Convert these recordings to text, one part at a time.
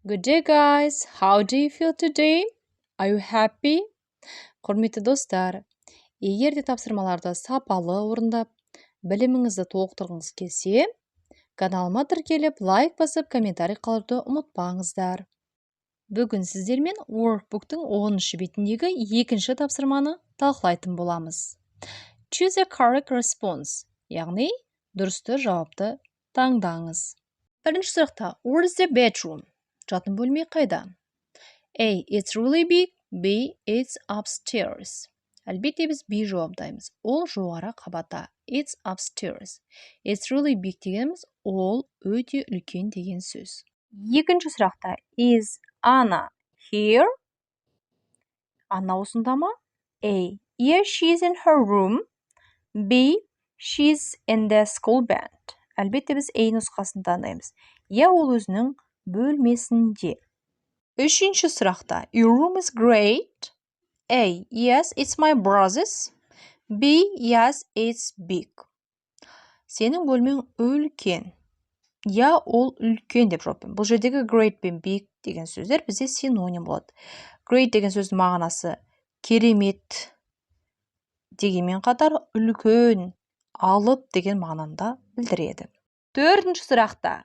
Good day, guys. How do you feel today? Are you happy? Құрметті достар, егер де тапсырмаларды сапалы орындап, біліміңізді толықтырғыңыз келсе, каналыма тіркеліп, лайк басып, комментарий қалдыруды ұмытпаңыздар. Бүгін сіздермен Workbook'тың 10-шы бетіндегі екінші тапсырманы талқылайтын боламыз. Choose a correct response, яғни дұрысты жауапты таңдаңыз. Бірінші сұрақта, where is the bedroom? Жатын бөлме қайда? A. It's really big. B. It's upstairs. Әлбетте біз B жауаптаймыз. Ол жоғары қабатта. It's upstairs. It's really big дегеніміз ол өте үлкен деген сөз. Екінші сұрақта, is Anna here? Анна осында ма? A. Yes, she's in her room. B. She's in the school band. Әлбетте біз A нұсқасын таңдаймыз. Я ол өзінің бөлмесінде. Үшінші сұрақта, your room is great. A. Yes, it's my brother's. B. Yes, it's big. Сенің бөлмең үлкен. Я ол үлкен деп жауап. Бұл жердегі great пен big деген сөздер бізде синоним болады. Great деген сөздің мағынасы керемет дегенмен қатар үлкен, алып деген мағынаны білдіреді. Төртінші сұрақта,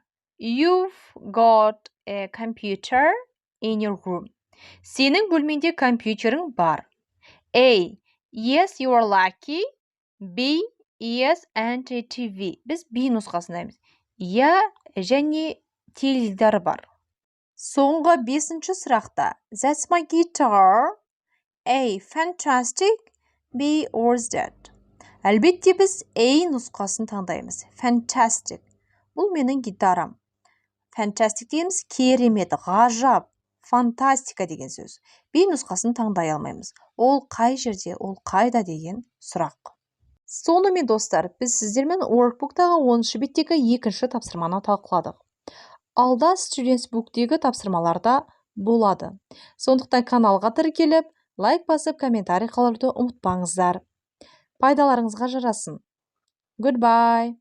you've got a computer in your room. Сенің бөлмеңде компьютерің бар. A. Yes, you are lucky. B. Yes, and a TV. Біз B нұсқасындаймыз. Я және теледидар бар. Соңғы бесінші сұрақта. That's my guitar. A. Fantastic. B. What's that? Әлбетте біз A нұсқасын таңдаймыз. Fantastic. Бұл менің гитарам. Fantastic дейміз керемет, ғажап, фантастика деген сөз. B нұсқасын таңдай алмаймыз. Ол қай жерде, ол қайда деген сұрақ. Сонымен достар, біз сіздермен Workbook'тағы 10-шы беттегі екінші тапсырманы талқыладық. Алда Students Book'тегі тапсырмаларда болады. Сондықтан каналға тіркеліп, лайк басып, комментарий қалдыруды ұмытпаңыздар. Пайдаларыңызға жарасын. Goodbye.